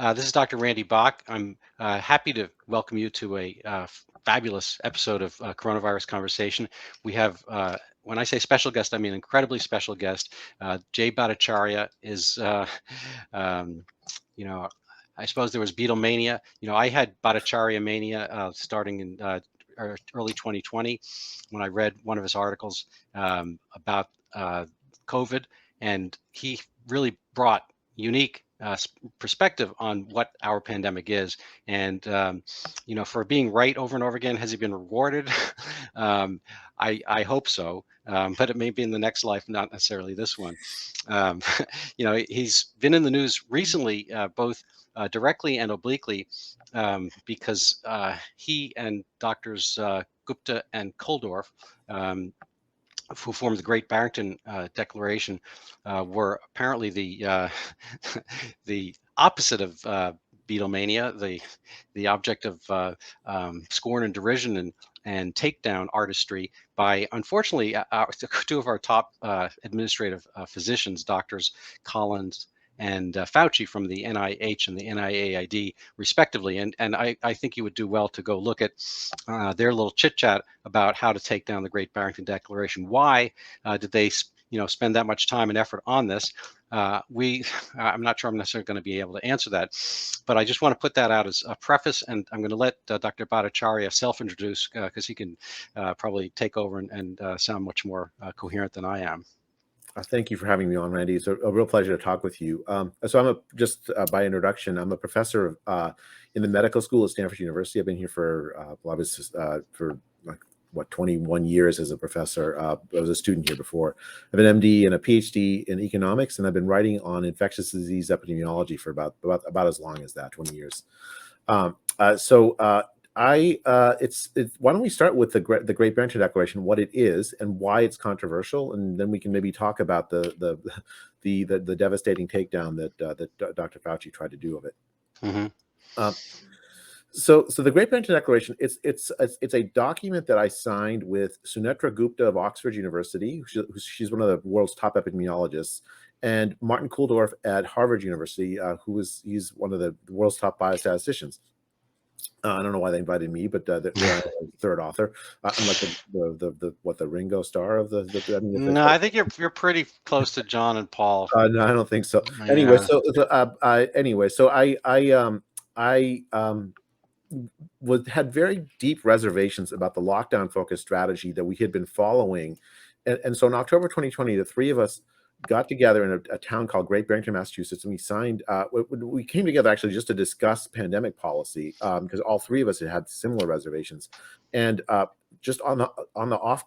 This is Dr. Randy Bach. I'm happy to welcome you to a fabulous episode of Coronavirus Conversation. We have, when I say special guest, I mean incredibly special guest. Jay Bhattacharya is, you know, I suppose there was Beatlemania. I had Bhattacharya mania starting in early 2020 when I read one of his articles about COVID, and he really brought unique perspective on what our pandemic is. And, for being right over and over again, has he been rewarded? I hope so, but it may be in the next life, not necessarily this one. Um, he's been in the news recently, both directly and obliquely, because he and doctors Gupta and Kulldorff, who formed the Great Barrington Declaration, were apparently the the opposite of Beatlemania, the object of scorn and derision and takedown artistry by, unfortunately, two of our top administrative physicians, doctors Collins and Fauci from the NIH and the NIAID, respectively. And I think you would do well to go look at their little chit chat about how to take down the Great Barrington Declaration. Why did they, spend that much time and effort on this? I'm not sure I'm necessarily going to be able to answer that, but I just want to put that out as a preface, and I'm going to let Dr. Bhattacharya self-introduce because he can probably take over and sound much more coherent than I am. Thank you for having me on, Randy. It's a real pleasure to talk with you. So by introduction, I'm a professor in the medical school at Stanford University. I've been here for 21 years as a professor. I was a student here before. I have an MD and a PhD in economics, and I've been writing on infectious disease epidemiology for about as long as that, 20 years. Why don't we start with the Great Barrington Declaration, what it is and why it's controversial, and then we can maybe talk about the devastating takedown that Dr. Fauci tried to do of it. Mm-hmm. So the Great Barrington Declaration, it's a document that I signed with Sunetra Gupta of Oxford University. She's one of the world's top epidemiologists, and Martin Kulldorff at Harvard University, he's one of the world's top biostatisticians. I don't know why they invited me, but the third author. I'm like the Ringo Starr of the. No, I think you're pretty close to John and Paul. No, I don't think so. Yeah. Anyway, so I had very deep reservations about the lockdown-focused strategy that we had been following, and so in October 2020, the three of us got together in a town called Great Barrington, Massachusetts, and we signed. We came together actually just to discuss pandemic policy because all three of us had similar reservations, and just on the off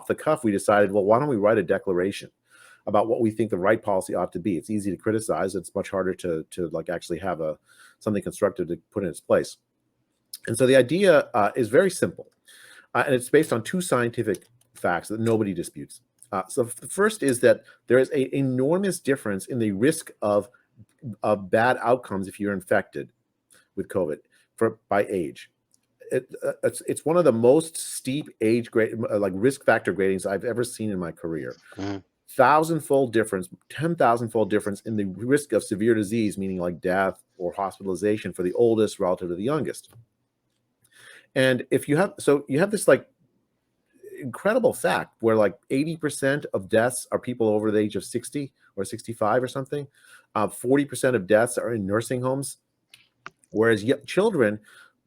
the cuff, we decided, well, why don't we write a declaration about what we think the right policy ought to be? It's easy to criticize; it's much harder to like actually have something constructive to put in its place. And so the idea is very simple, and it's based on two scientific facts that nobody disputes. So the first is that there is an enormous difference in the risk of bad outcomes if you're infected with COVID by age. It's one of the most steep age grade, like risk factor gradings I've ever seen in my career. Mm-hmm. 1,000-fold difference, 10,000-fold difference in the risk of severe disease, meaning like death or hospitalization for the oldest relative to the youngest. And if you have this like incredible fact where like 80% of deaths are people over the age of 60 or 65 or something. 40% of deaths are in nursing homes, whereas children,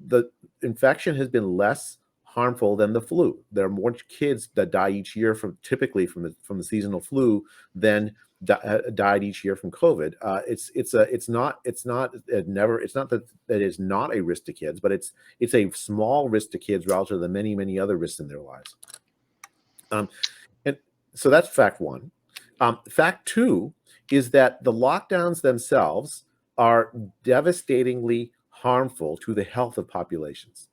the infection has been less harmful than the flu. There are more kids that die each year typically from the seasonal flu than died each year from COVID. It's not that it is not a risk to kids, but it's a small risk to kids relative to the many other risks in their lives. And so that's fact one. Fact two is that the lockdowns themselves are devastatingly harmful to the health of populations.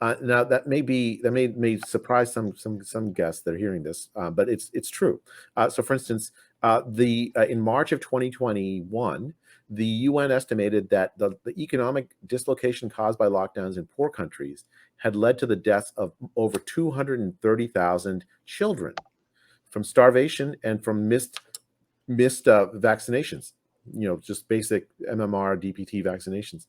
Now that may surprise some guests that are hearing this, but it's true. So, for instance, in March of 2021, the UN estimated that the economic dislocation caused by lockdowns in poor countries had led to the deaths of over 230,000 children from starvation and from missed vaccinations. just basic MMR, DPT vaccinations.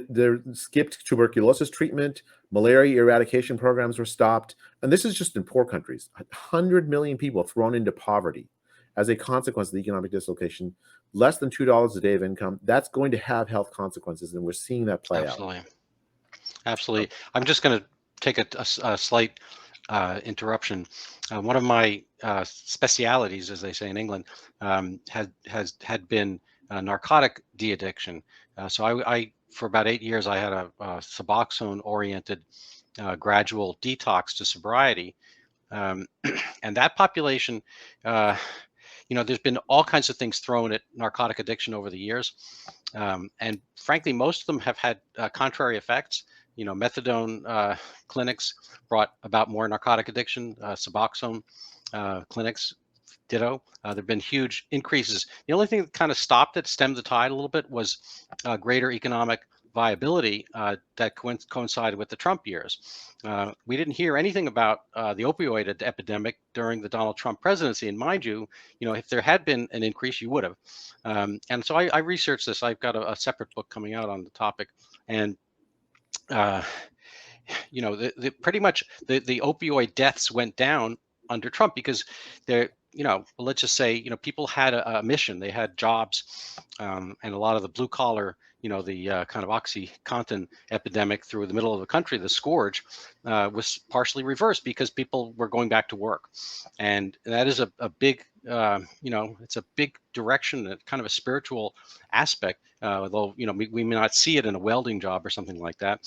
There skipped tuberculosis treatment, malaria eradication programs were stopped, and this is just in poor countries. 100 million people thrown into poverty as a consequence of the economic dislocation. Less than $2 a day of income. That's going to have health consequences, and we're seeing that play Absolutely. out. Absolutely. I'm just going to take a slight interruption. One of my specialities, as they say in England, had been narcotic de-addiction. So I, for about 8 years, I had a Suboxone-oriented gradual detox to sobriety, and that population. There's been all kinds of things thrown at narcotic addiction over the years, and frankly, most of them have had contrary effects. Methadone clinics brought about more narcotic addiction. Suboxone clinics, ditto. There've been huge increases. The only thing that kind of stopped it, stemmed the tide a little bit, was greater economic viability that coincided with the Trump years. We didn't hear anything about the opioid epidemic during the Donald Trump presidency. And mind you, if there had been an increase, you would have. And so I researched this. I've got a separate book coming out on the topic, and pretty much the opioid deaths went down under Trump because they're, let's just say, people had a mission, they had jobs, and a lot of the blue collar, the kind of OxyContin epidemic through the middle of the country, the scourge, was partially reversed because people were going back to work. And that is a big, it's a big direction, kind of a spiritual aspect, although, we may not see it in a welding job or something like that.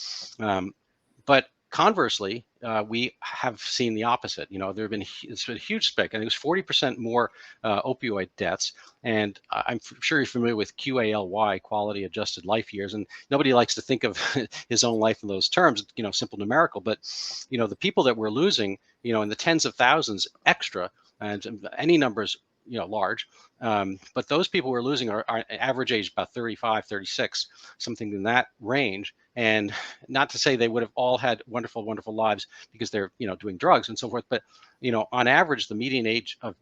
But conversely, we have seen the opposite. There have been it's been a huge spike. I think it was 40% more opioid deaths, and I'm sure you're familiar with QALY, quality adjusted life years, and nobody likes to think of his own life in those terms. Simple numerical, but the people that we're losing, in the tens of thousands extra, and any numbers, large. But those people we're losing are average age about 35, 36, something in that range. And not to say they would have all had wonderful, wonderful lives because they're, doing drugs and so forth. But, on average, the median age of,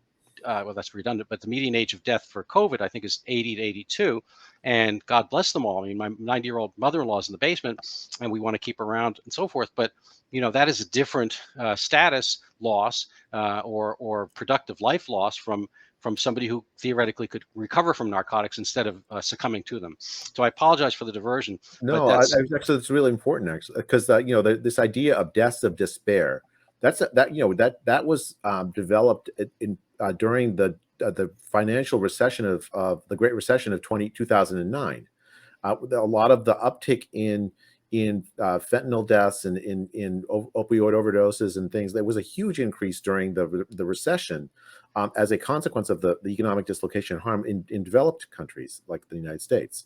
well, that's redundant, but the median age of death for COVID, I think, is 80 to 82. And God bless them all. I mean, my 90-year-old mother-in-law is in the basement, and we want to keep her around and so forth. But, that is a different status loss or productive life loss from somebody who theoretically could recover from narcotics instead of succumbing to them. So I apologize for the diversion. No, but actually, it's really important, actually, because this idea of deaths of despair, that was developed during the financial recession of the Great Recession of 2009. A lot of the uptick in fentanyl deaths and in opioid overdoses and things, there was a huge increase during the recession as a consequence of the economic dislocation and harm in developed countries like the United States.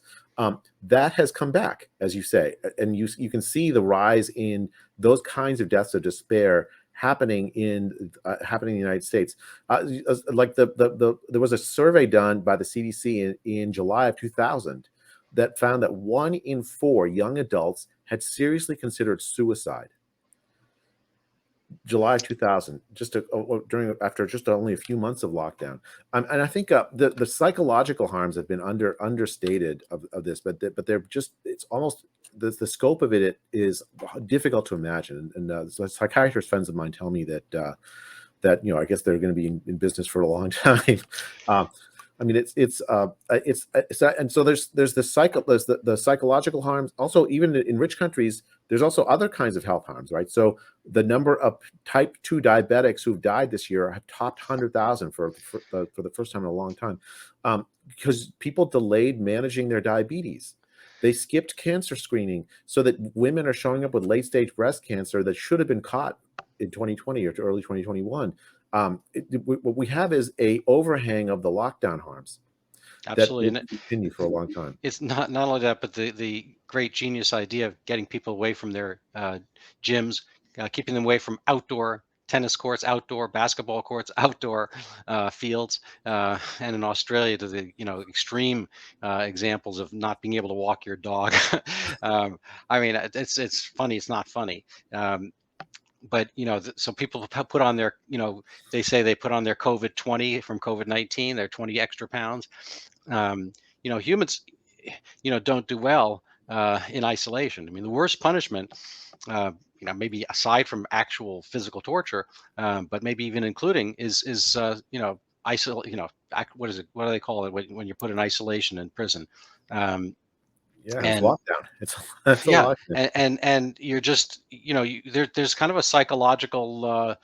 That has come back, as you say, and you can see the rise in those kinds of deaths of despair happening in the United States. Like there was a survey done by the CDC in July of 2000 that found that 1 in 4 young adults had seriously considered suicide. July of 2000, after just only a few months of lockdown, and I think the psychological harms have been understated of this, but they're just, it's almost the scope of it is difficult to imagine. And so psychiatrist friends of mine tell me that I guess they're going to be in business for a long time. I mean, and so there's the psychological harms. Also, even in rich countries, there's also other kinds of health harms, right? So the number of type 2 diabetics who've died this year have topped 100,000 for the first time in a long time, because people delayed managing their diabetes. They skipped cancer screening so that women are showing up with late stage breast cancer that should have been caught in 2020 or early 2021. What we have is a overhang of the lockdown harms. Absolutely. That will continue for a long time. It's not only that, but the great genius idea of getting people away from their gyms, keeping them away from outdoor tennis courts, outdoor basketball courts, outdoor fields, and in Australia to the extreme examples of not being able to walk your dog. I mean, it's funny. It's not funny. but so people put on their, they say they put on their COVID 20 from COVID 19, their 20 extra pounds. Humans, don't do well in isolation. I mean, the worst punishment, maybe aside from actual physical torture, but maybe even including isolate. What is it? What do they call it when you put in isolation in prison? Yeah, it's And lockdown. It's a yeah, lockdown. and you're just, there's kind of a psychological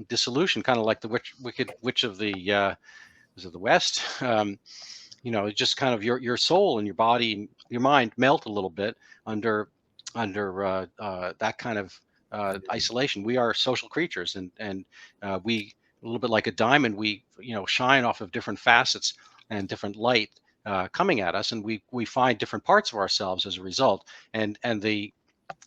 dissolution, kind of like the wicked witch of the was it the West? It's just kind of your soul and your body, your mind melt a little bit under that kind of isolation. We are social creatures, and we, a little bit like a diamond, we shine off of different facets and different light coming at us, and we find different parts of ourselves as a result. And the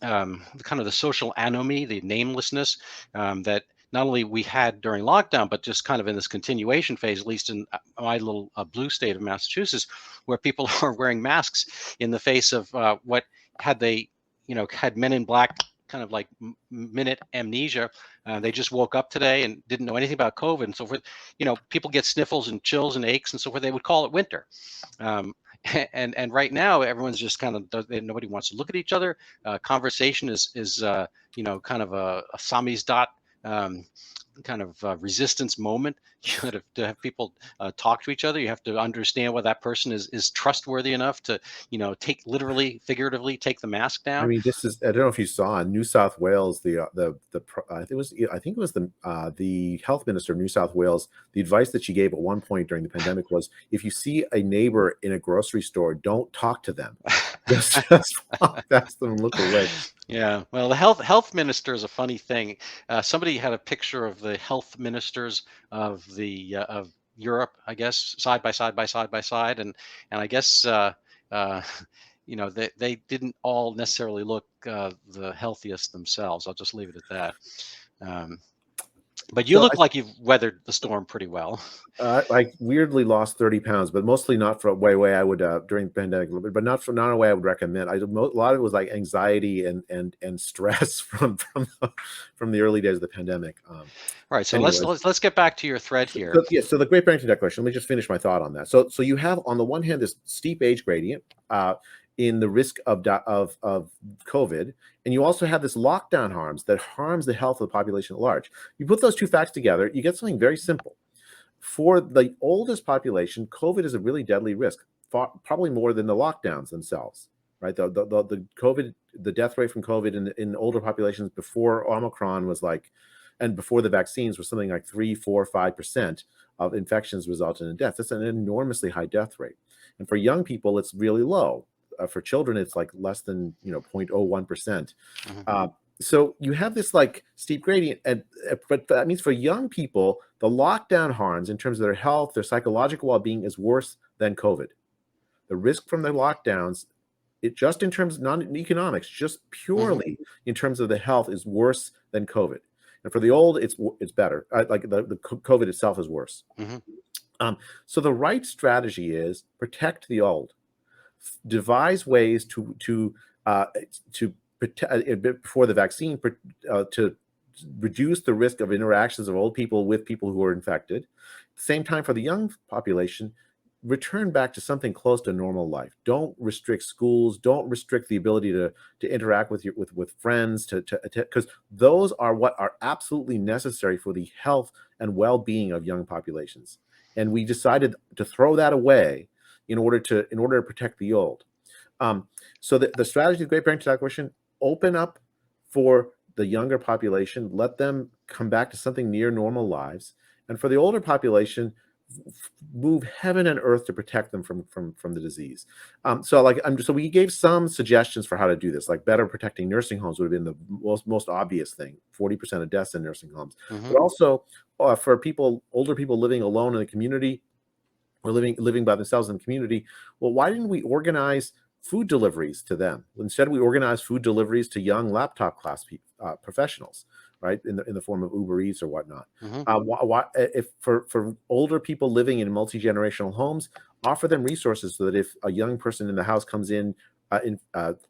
kind of the social anomie, the namelessness, that not only we had during lockdown, but just kind of in this continuation phase, at least in my little blue state of Massachusetts, where people are wearing masks in the face of what had they, had Men in Black kind of like minute amnesia. They just woke up today and didn't know anything about COVID and so forth. People get sniffles and chills and aches and so forth. They would call it winter. Um, and right now everyone's just kind of, nobody wants to look at each other. Conversation is kind of a samizdat kind of resistance moment. To have people talk to each other, you have to understand whether that person is trustworthy enough to take, literally, figuratively, take the mask I down. mean, this is, I don't know if you saw in New South Wales, I think it was the health minister of New South Wales. The advice that she gave at one point during the pandemic was, if you see a neighbor in a grocery store, don't talk to them. Just walk past them and look away. Yeah, well, the health minister is a funny thing. Somebody had a picture of the health ministers of Europe, I guess, side by side by side by side, and I guess uh, they didn't all necessarily look the healthiest themselves. I'll just leave it at that. Um, but you So look like you've weathered the storm pretty well. I weirdly lost 30 pounds, but mostly not for a way I would during the pandemic, but not a way I would recommend. A lot of it was like anxiety and stress from the early days of the pandemic. All right, so Anyways, let's get back to your thread here. so the Great Barrington Declaration. Let me just finish my thought on that. So you have on the one hand this steep age gradient in the risk of COVID, and you also have this lockdown harms that harms the health of the population at large. You put those two facts together, you get something very simple. For the oldest population, COVID is a really deadly risk, probably more than the lockdowns themselves, right? The COVID, the death rate from COVID in older populations before Omicron was like, and before the vaccines was something like 3, 4, 5% of infections resulted in death. That's an enormously high death rate. And for young people, it's really low. For children, it's like less than 0.01%. Mm-hmm. So you have this like steep gradient, but that means for young people, the lockdown harms in terms of their health, their psychological well-being is worse than COVID. The risk from the lockdowns, it just in terms of non-economics, just purely in terms of the health, is worse than COVID. And for the old, it's better. Like the COVID itself is worse. Mm-hmm. So the right strategy is protect the old, devise ways to before the vaccine to reduce the risk of interactions of old people with people who are infected. At the same time, for the young population, return back to something close to normal life. Don't restrict schools. Don't restrict the ability to interact with friends, because those are what are absolutely necessary for the health and well-being of young populations. And we decided to throw that away in order to protect the old. So the strategy of the Great Barrington Declaration: open up for the younger population, let them come back to something near normal lives, and for the older population, move heaven and earth to protect them from the disease. So we gave some suggestions for how to do this, like better protecting nursing homes would have been the most obvious thing. 40% of deaths in nursing homes, but also for older people living alone in the community or living by themselves in the community. Well, why didn't we organize food deliveries to them? Instead, we organize food deliveries to young laptop class professionals, right, in the form of Uber Eats or whatnot. If for older people living in multi-generational homes, offer them resources so that if a young person in the house comes in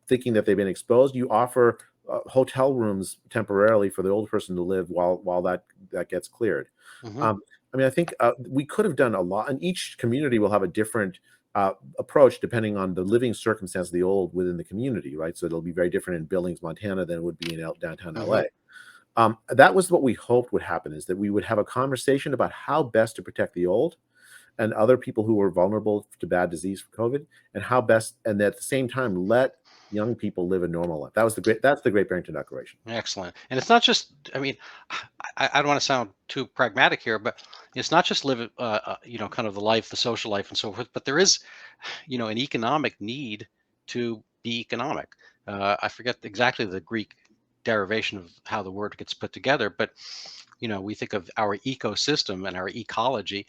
thinking that they've been exposed, you offer hotel rooms temporarily for the old person to live while that gets cleared. Hmm. I mean, I think we could have done a lot, and each community will have a different approach depending on the living circumstance of the old within the community, right? So it'll be very different in Billings, Montana than it would be in downtown Hmm. LA. That was what we hoped would happen, is that we would have a conversation about how best to protect the old and other people who were vulnerable to bad disease from COVID, and how best, and at the same time, let young people live a normal life. That's the Great Barrington Declaration. Excellent. And it's not just, I mean, I don't want to sound too pragmatic here, but it's not just live, kind of the life, the social life and so forth, but there is, an economic need to be economic. I forget exactly the Greek derivation of how the word gets put together, but we think of our ecosystem and our ecology.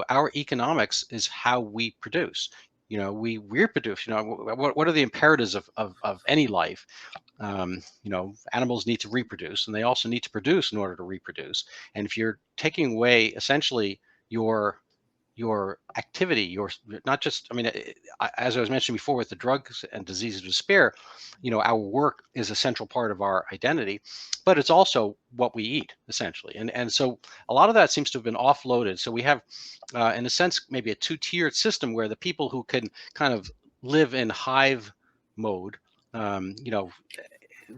Our economics is how we produce. We reproduce. What are the imperatives of any life? Animals need to reproduce, and they also need to produce in order to reproduce. And if you're taking away essentially your your activity, your not just, I mean, as I was mentioning before with the drugs and disease of despair, our work is a central part of our identity, but it's also what we eat essentially. And so a lot of that seems to have been offloaded. So we have, in a sense, maybe a two-tiered system where the people who can kind of live in hive mode, um, you know,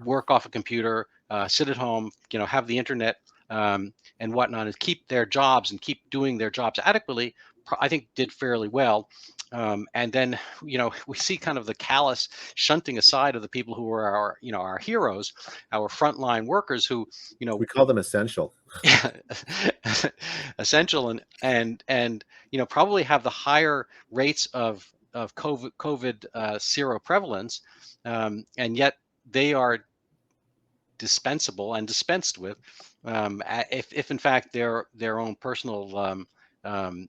work off a computer, sit at home, have the internet, and whatnot, and keep their jobs and keep doing their jobs adequately, I think did fairly well. And then, we see kind of the callous shunting aside of the people who are our heroes, our frontline workers who, We call them essential. essential and probably have the higher rates of COVID seroprevalence, and yet they are dispensable and dispensed with, if in fact their own personal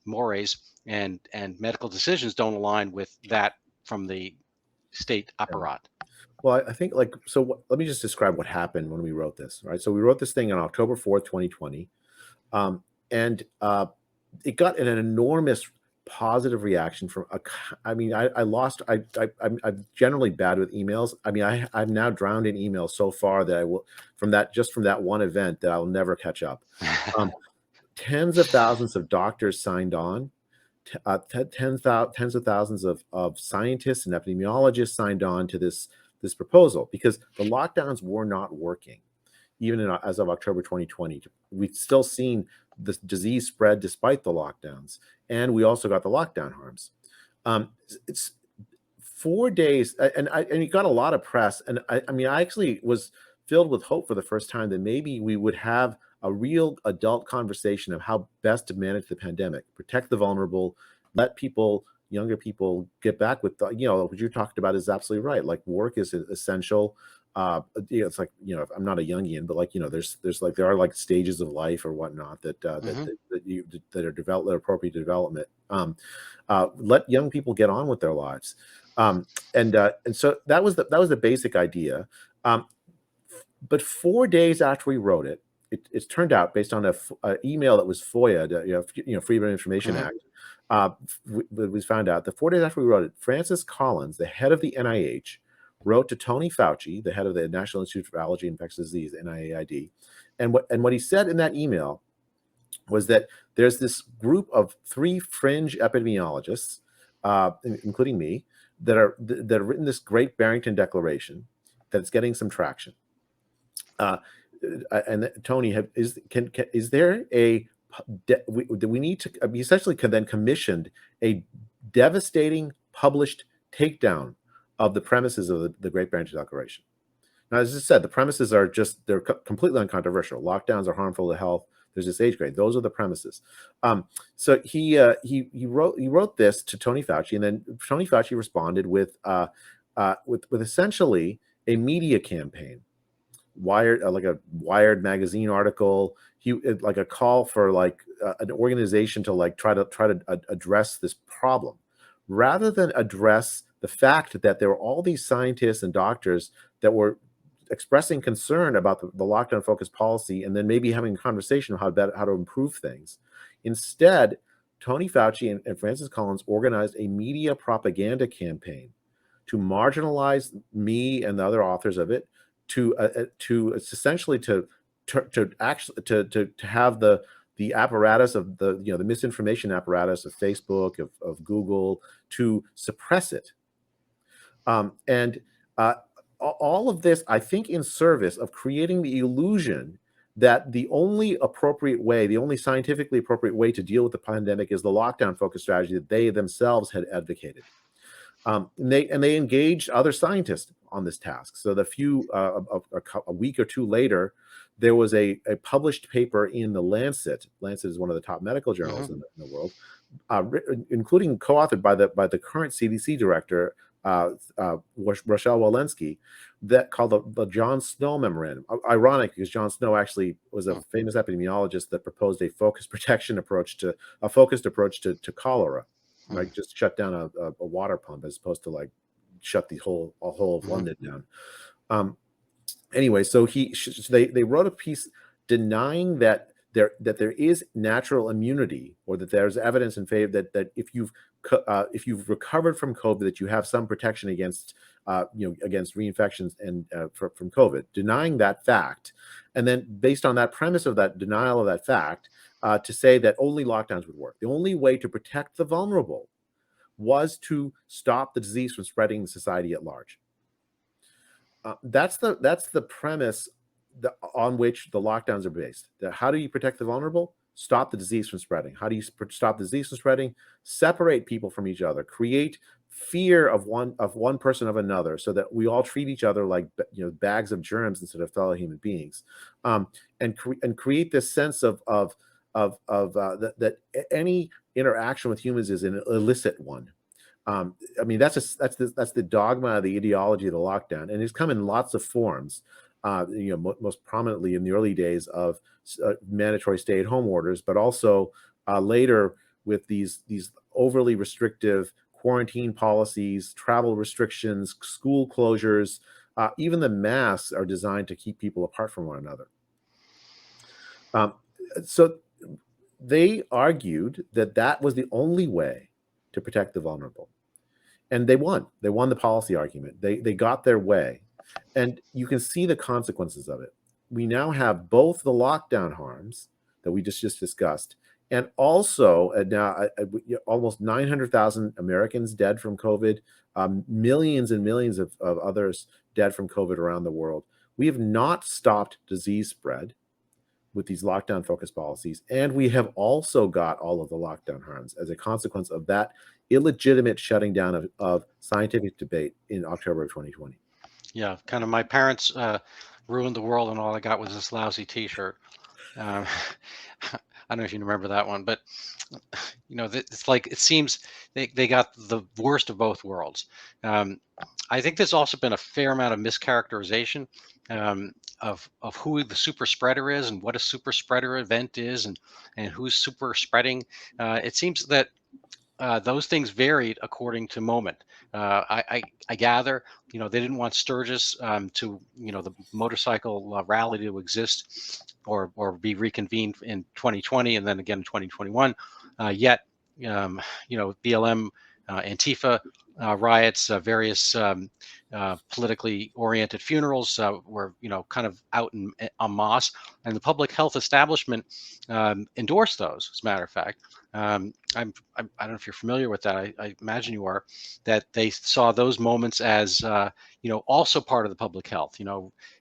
mores and medical decisions don't align with that from the state Yeah. apparat. Well, I think, like, so let me just describe what happened when we wrote this, right? So we wrote this thing on October 4th, 2020. Um, and it got an enormous positive reaction from I mean, I lost, I'm generally bad with emails. I mean, I'm now drowned in emails so far that I will, from that one event, that I'll never catch up. Um, Tens of thousands of doctors signed on. Tens of thousands of scientists and epidemiologists signed on to this proposal, because the lockdowns were not working. Even as of October 2020, we've still seen the disease spread despite the lockdowns, and we also got the lockdown harms. It's 4 days, and it got a lot of press. And I mean, I actually was filled with hope for the first time that maybe we would have a real adult conversation of how best to manage the pandemic, protect the vulnerable, let people, younger people, get back with what you talked about is absolutely right. Like, work is essential. It's like, I'm not a Jungian, but, like, there's like, there are like stages of life or whatnot Hmm. that are appropriate to development. Let young people get on with their lives. And so that was the basic idea. Um, but 4 days after we wrote it, it's turned out, based on a email that was FOIA, Freedom of Information Hmm. Act, we found out that 4 days after we wrote it, Francis Collins, the head of the NIH, wrote to Tony Fauci, the head of the National Institute for Allergy and Infectious Disease, NIAID, and what he said in that email was that there's this group of 3 fringe epidemiologists, including me, that have written this Great Barrington Declaration that's getting some traction. And Tony, is there we need to, we essentially then commissioned a devastating published takedown of the premises of the Great Barrington Declaration. Now, as I said, the premises are they're completely uncontroversial. Lockdowns are harmful to health. There's this age grade. Those are the premises. So he wrote this to Tony Fauci, and then Tony Fauci responded with essentially a media campaign, like a Wired magazine article. Like a call for, like, an organization to, like, try to address this problem, rather than address the fact that there were all these scientists and doctors that were expressing concern about the lockdown focused policy, and then maybe having a conversation on how to improve things. Instead, Tony Fauci and Francis Collins organized a media propaganda campaign to marginalize me and the other authors of it, essentially to have the apparatus of the misinformation apparatus of Facebook, of Google, to suppress it. And all of this, I think, in service of creating the illusion that the only appropriate way, the only scientifically appropriate way to deal with the pandemic is the lockdown-focused strategy that they themselves had advocated. And they engaged other scientists on this task. So a week or two later, there was a published paper in the Lancet. Lancet is one of the top medical journals in the world, including co-authored by the current CDC director, Rochelle Walensky, that called the John Snow Memorandum. Ironic, because John Snow actually was a famous epidemiologist that proposed a focused approach to cholera, right? Just shut down a water pump as opposed to like shut the whole of London down. Anyway, so they wrote a piece denying that there is natural immunity, or that there's evidence in favor that if you've recovered from COVID, that you have some protection against against reinfections and from COVID, denying that fact, and then based on that premise of that denial of that fact, to say that only lockdowns would work. The only way to protect the vulnerable was to stop the disease from spreading in society at large. That's the premise on which the lockdowns are based. How do you protect the vulnerable? Stop the disease from spreading. How do you stop the disease from spreading? Separate people from each other. Create fear of one person of another, so that we all treat each other like bags of germs instead of fellow human beings, and create this sense of that any interaction with humans is an illicit one. I mean, that's the dogma of the ideology of the lockdown, and it's come in lots of forms. Most prominently in the early days of mandatory stay-at-home orders, but also later with these overly restrictive quarantine policies, travel restrictions, school closures. Even the masks are designed to keep people apart from one another. So they argued that was the only way to protect the vulnerable, and they won. They won the policy argument. They got their way. And you can see the consequences of it. We now have both the lockdown harms that we just discussed, and also now almost 900,000 Americans dead from COVID, millions and millions of others dead from COVID around the world. We have not stopped disease spread with these lockdown-focused policies, and we have also got all of the lockdown harms as a consequence of that illegitimate shutting down of scientific debate in October of 2020. Yeah, kind of my parents ruined the world, and all I got was this lousy T-shirt. I don't know if you remember that one, but it's like it seems they got the worst of both worlds. I think there's also been a fair amount of mischaracterization of who the super spreader is and what a super spreader event is, and who's super spreading. It seems that those things varied according to moment. I gather, they didn't want Sturgis to, the motorcycle rally to exist or be reconvened in 2020 and then again in 2021. Yet, BLM, Antifa riots, various politically oriented funerals were, kind of out en masse, and the public health establishment endorsed those. As a matter of fact, I don't know if you're familiar with that. I imagine you are. That they saw those moments as also part of the public health.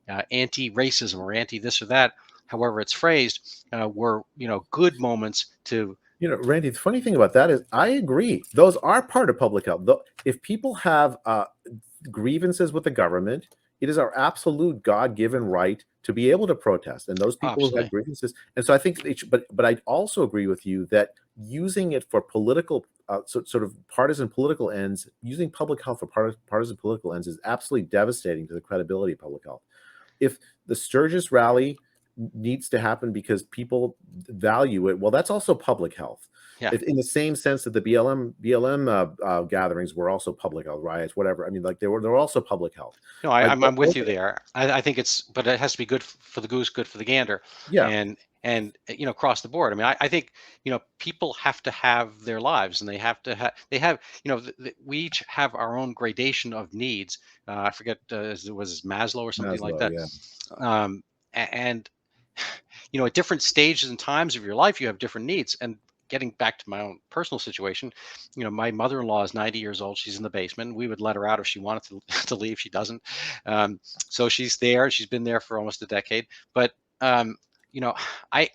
Anti-racism or anti this or that, however it's phrased, were good moments to. Randy, the funny thing about that is I agree. Those are part of public health. If people have grievances with the government, it is our absolute God-given right to be able to protest. And those people who have grievances. And so I think, but I also agree with you that using it for political, sort of partisan political ends, using public health for partisan political ends is absolutely devastating to the credibility of public health. If the Sturgis rally needs to happen because people value it. Well, that's also public health. Yeah. In the same sense that the BLM gatherings were also public health, riots, whatever. I mean, like they're also public health. No, Like, I'm with you there. I think but it has to be good for the goose, good for the gander, yeah, and across the board. I mean, I think people have to have their lives, and they have we each have our own gradation of needs. I forget, it was Maslow or something like Maslow, that. yeah. And at different stages and times of your life, you have different needs. And getting back to my own personal situation, my mother-in-law is 90 years old. She's in the basement. We would let her out if she wanted to leave. She doesn't. So she's there. She's been there for almost a decade. But I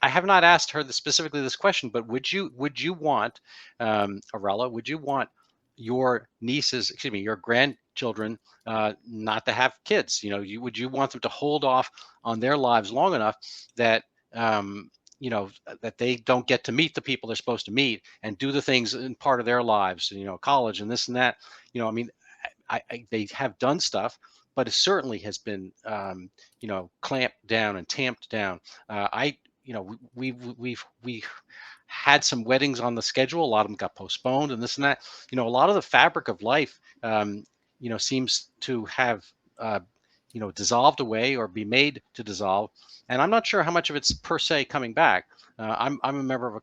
have not asked her specifically this question. But would you want, Arella? Would you want your nieces, excuse me, your grandchildren, not to have kids? Would you want them to hold off on their lives long enough that that they don't get to meet the people they're supposed to meet and do the things in part of their lives, college and this and that. I mean, they have done stuff, but it certainly has been, clamped down and tamped down. We had some weddings on the schedule. A lot of them got postponed and this and that. A lot of the fabric of life, seems to have, dissolved away or be made to dissolve. And I'm not sure how much of it's per se coming back. I'm a member of a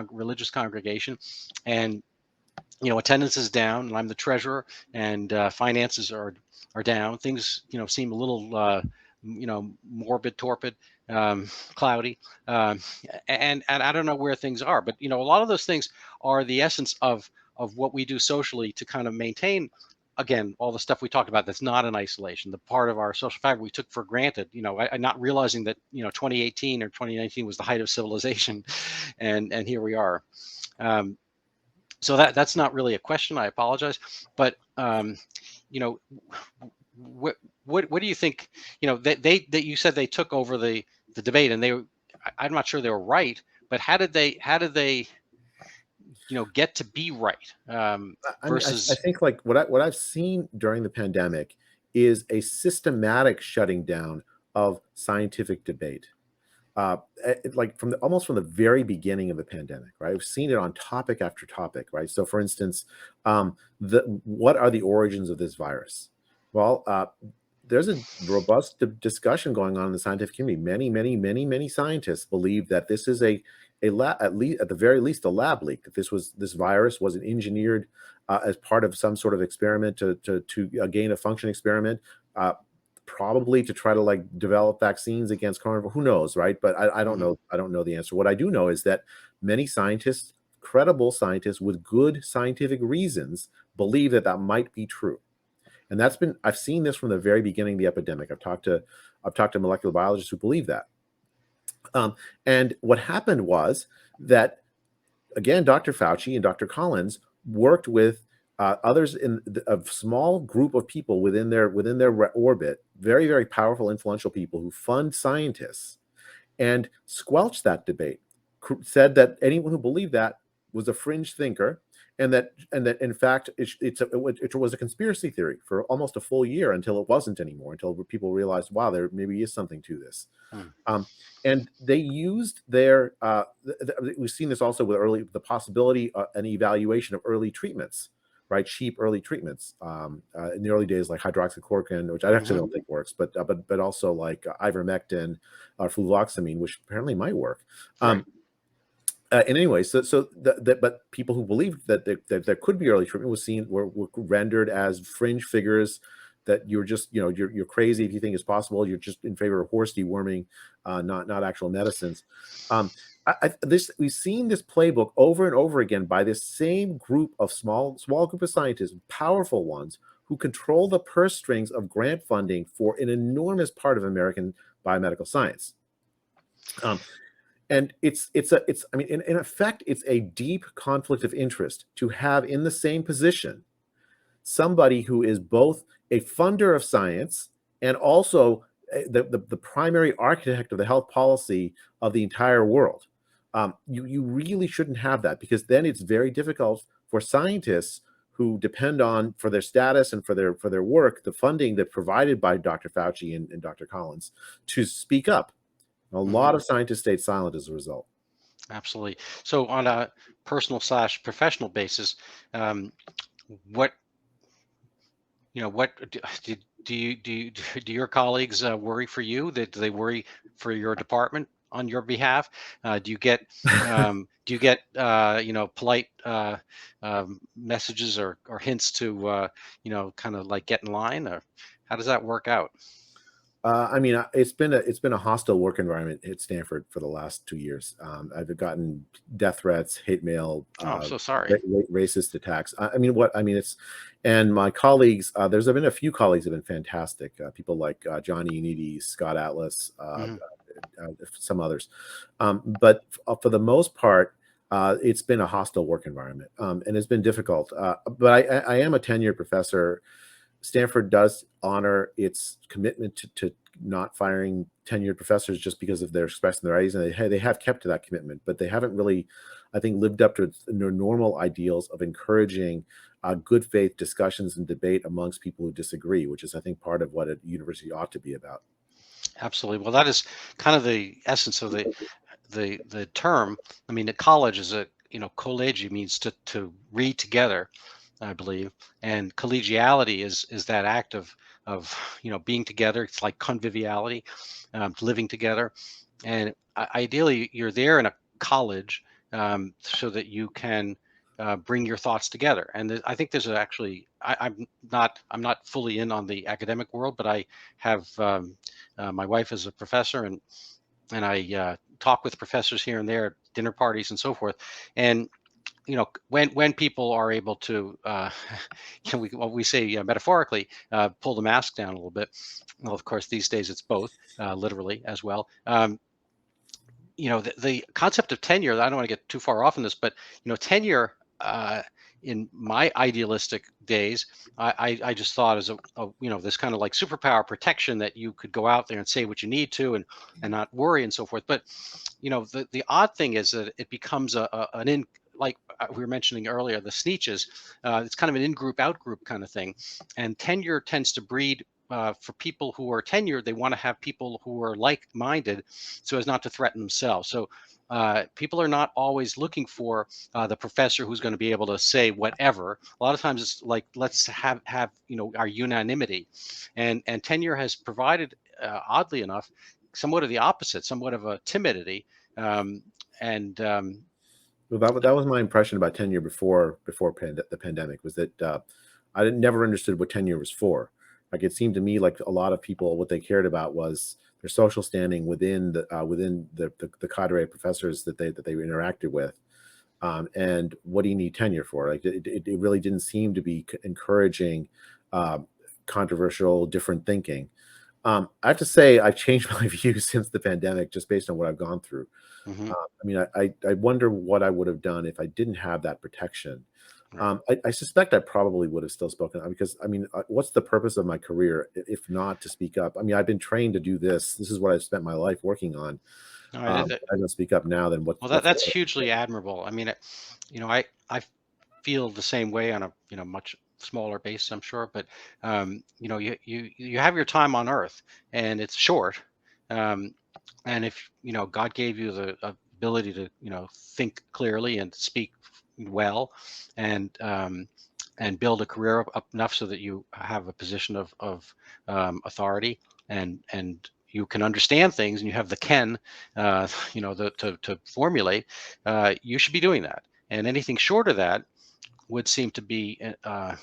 religious congregation, and attendance is down, and I'm the treasurer, and finances are down. Things seem a little morbid, torpid, cloudy, and I don't know where things are. But a lot of those things are the essence of what we do socially to kind of maintain, again, all the stuff we talked about that's not in isolation, the part of our social fabric we took for granted, not realizing that 2018 or 2019 was the height of civilization, and here we are. So that's not really a question. I apologize, but what do you think? They you said they took over the debate, and I'm not sure they were right, but how did they get to be right? Versus, I think like what I've seen during the pandemic is a systematic shutting down of scientific debate. Like almost from the very beginning of the pandemic, right? We've seen it on topic after topic, right? So, for instance, what are the origins of this virus? Well, there's a robust discussion going on in the scientific community. Many scientists believe that this is a lab, at the very least, a lab leak. That this virus was engineered as part of some sort of experiment to gain a function experiment. Probably to try to like develop vaccines against coronavirus. Who knows, right? But I don't know. I don't know the answer. What I do know is that many scientists, credible scientists with good scientific reasons, believe that might be true. And I've seen this from the very beginning of the epidemic. I've talked to molecular biologists who believe that. And what happened was that, again, Dr. Fauci and Dr. Collins worked with others in a small group of people within their orbit, very powerful, influential people who fund scientists, and squelched that debate. Said that anyone who believed that was a fringe thinker, and that in fact it was a conspiracy theory for almost a full year until it wasn't anymore. Until people realized, wow, there maybe is something to this. And they used their. We've seen this also with the possibility and evaluation of early treatments. Right, cheap early treatments in the early days, like hydroxychloroquine, which I actually don't think works, but also like ivermectin or fluvoxamine, which apparently might work. Right. And anyway, but people who believed that there could be early treatment were rendered as fringe figures, that you're just you're crazy if you think it's possible. You're just in favor of horse deworming, not actual medicines. We've seen this playbook over and over again by this same group of small group of scientists, powerful ones, who control the purse strings of grant funding for an enormous part of American biomedical science. And I mean, in effect, it's a deep conflict of interest to have in the same position somebody who is both a funder of science and also the primary architect of the health policy of the entire world. You really shouldn't have that, because then it's very difficult for scientists who depend on, for their status and for their work, the funding that's provided by Dr. Fauci and Dr. Collins, to speak up. A lot of scientists stayed silent as a result. Absolutely. So on a personal slash professional basis, um, what what do your colleagues worry for you? Do they worry for your department on your behalf? Do you get polite messages or hints to kind of like get in line, or how does that work out? I mean, it's been a hostile work environment at Stanford for the last 2 years. I've gotten death threats, hate mail, Oh, I'm so sorry. racist attacks. And my colleagues. There's been a few colleagues that have been fantastic. People like Johnny Uniti, Scott Atlas, Hmm. some others. But for the most part, it's been a hostile work environment, and it's been difficult. But I am a tenured professor. Stanford does honor its commitment to not firing tenured professors just because of their expressing their ideas, and they have kept to that commitment, but they haven't really, I think, lived up to their normal ideals of encouraging good faith discussions and debate amongst people who disagree, which is, I think, part of what a university ought to be about. Absolutely. Well, that is kind of the essence of the term. I mean, the college is a collegi means to read together, I believe, and collegiality is that act of being together. It's like conviviality, living together, and ideally you're there in a college so that you can bring your thoughts together. And I think there's actually I'm not fully in on the academic world, but I have my wife is a professor, and I talk with professors here and there at dinner parties and so forth. And when people are able to, we say metaphorically, pull the mask down a little bit. Well, of course, these days it's both, literally as well. The concept of tenure. I don't want to get too far off in this, but tenure. In my idealistic days, I just thought as this kind of like superpower protection that you could go out there and say what you need to and not worry and so forth. But the odd thing is that it becomes an in like we were mentioning earlier, the sneeches. It's kind of an in-group, out-group kind of thing, and tenure tends to breed. For people who are tenured, they want to have people who are like-minded, so as not to threaten themselves. So people are not always looking for the professor who's going to be able to say whatever. A lot of times it's like let's have our unanimity, and tenure has provided, oddly enough, somewhat of the opposite, somewhat of a timidity. Um, and Well, that was my impression about tenure before the pandemic, was that never understood what tenure was for. Like, it seemed to me like a lot of people, what they cared about was their social standing within the cadre of professors that they interacted with. And what do you need tenure for? Like, it really didn't seem to be encouraging uh, controversial, different thinking. I have to say I've changed my view since the pandemic, just based on what I've gone through. mhm, I mean, I wonder what I would have done if I didn't have that protection. right. I suspect I probably would have still spoken up, because, I mean, what's the purpose of my career if not to speak up? I mean, I've been trained to do this. This is what I've spent my life working on. All right. If I don't speak up now, then Well, what's that's hugely admirable. I mean, I feel the same way on a much smaller base, I'm sure. But you have your time on Earth, and it's short. Um, and if God gave you the ability to think clearly and speak well, and build a career up enough so that you have a position of authority, and you can understand things, and you have the ken, to formulate, you should be doing that. And anything short of that would seem to be a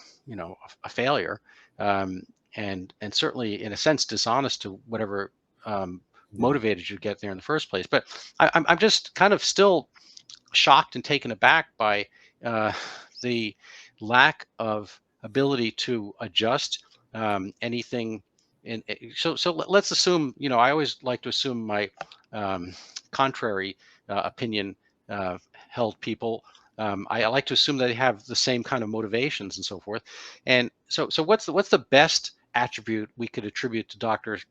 failure, um, and certainly in a sense dishonest to whatever yeah. motivated you to get there in the first place. But I'm just kind of still shocked and taken aback by uh, the lack of ability to adjust anything. Let's assume, I always like to assume my um, contrary opinion held people. I like to assume that they have the same kind of motivations and so forth. And so what's the best attribute we could attribute to doctors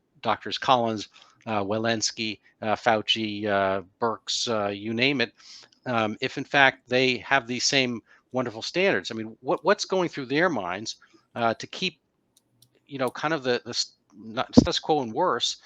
Collins, Walensky, Fauci, Birx, you name it, if in fact they have these same wonderful standards? I mean, what's going through their minds to keep kind of not status quo and worse,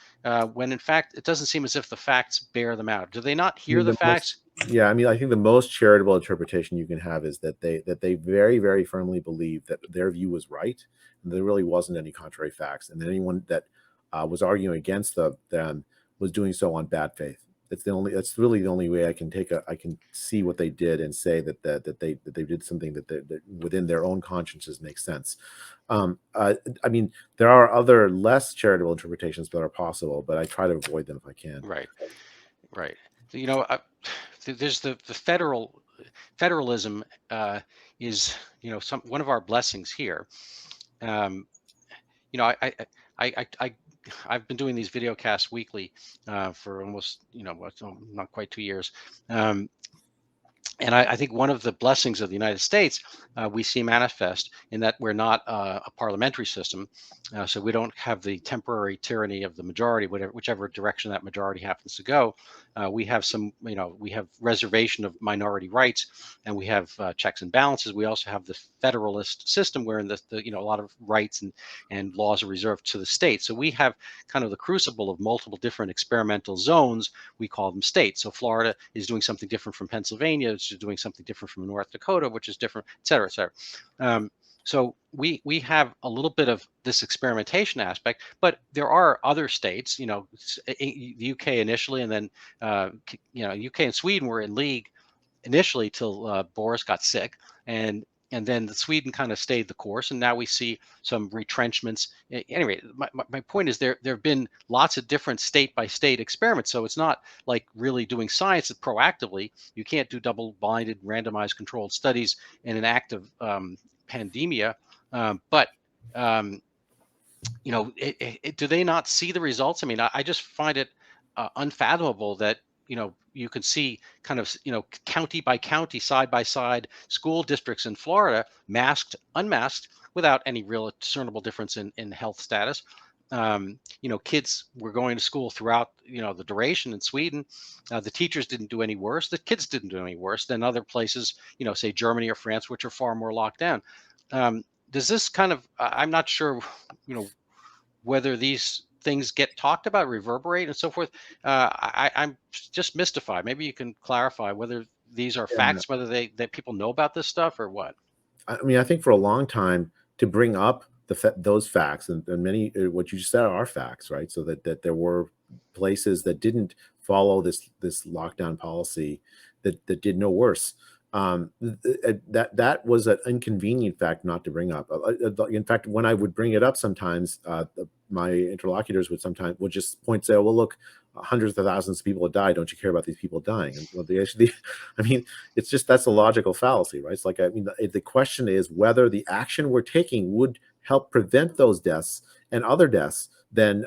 when in fact it doesn't seem as if the facts bear them out. Do they not I hear mean, the facts? yeah, I mean, I think the most charitable interpretation you can have is that they very, very firmly believe that their view was right, and there really wasn't any contrary facts, and that anyone that was arguing against them was doing so on bad faith. That's really the only way I can see what they did and say that they did something that within their own consciences makes sense. I mean, there are other less charitable interpretations that are possible, but I try to avoid them if I can. Right, right. So, there's the federalism is one of our blessings here. Um, you know, I've been doing these video casts weekly for almost not quite 2 years. And I think one of the blessings of the United States we see manifest in that we're not a parliamentary system, so we don't have the temporary tyranny of the majority, whichever direction that majority happens to go. We have we have reservation of minority rights, and we have checks and balances. We also have the federalist system, wherein a lot of rights and laws are reserved to the state. So we have kind of the crucible of multiple different experimental zones. We call them states. So Florida is doing something different from Pennsylvania, which is doing something different from North Dakota, which is different, et cetera, et cetera. So we have a little bit of this experimentation aspect, but there are other states, the UK initially, and then UK and Sweden were in league initially till Boris got sick, and then Sweden kind of stayed the course, and now we see some retrenchments. Anyway, my point is there have been lots of different state by state experiments, so it's not like really doing science proactively. You can't do double-blinded, randomized, controlled studies in an active pandemia, but do they not see the results? I mean, I just find it unfathomable that you could see kind of county by county, side by side, school districts in Florida, masked, unmasked, without any real discernible difference in health status. Kids were going to school throughout the duration. In Sweden, the teachers didn't do any worse, the kids didn't do any worse than other places, say Germany or France, which are far more locked down. Does this kind of I'm not sure whether these things get talked about, reverberate, and so forth. I'm just mystified. Maybe you can clarify whether these are Yeah. facts, whether that people know about this stuff or what. I mean, I think for a long time to bring up those facts and many what you just said are facts, right? So that there were places that didn't follow this lockdown policy that did no worse. That was an inconvenient fact not to bring up. In fact, when I would bring it up, sometimes my interlocutors would just point, say, "Oh, well, look, hundreds of thousands of people have died. Don't you care about these people dying?" And well, I mean, it's just that's a logical fallacy, right? It's like, I mean, the question is whether the action we're taking would help prevent those deaths and other deaths than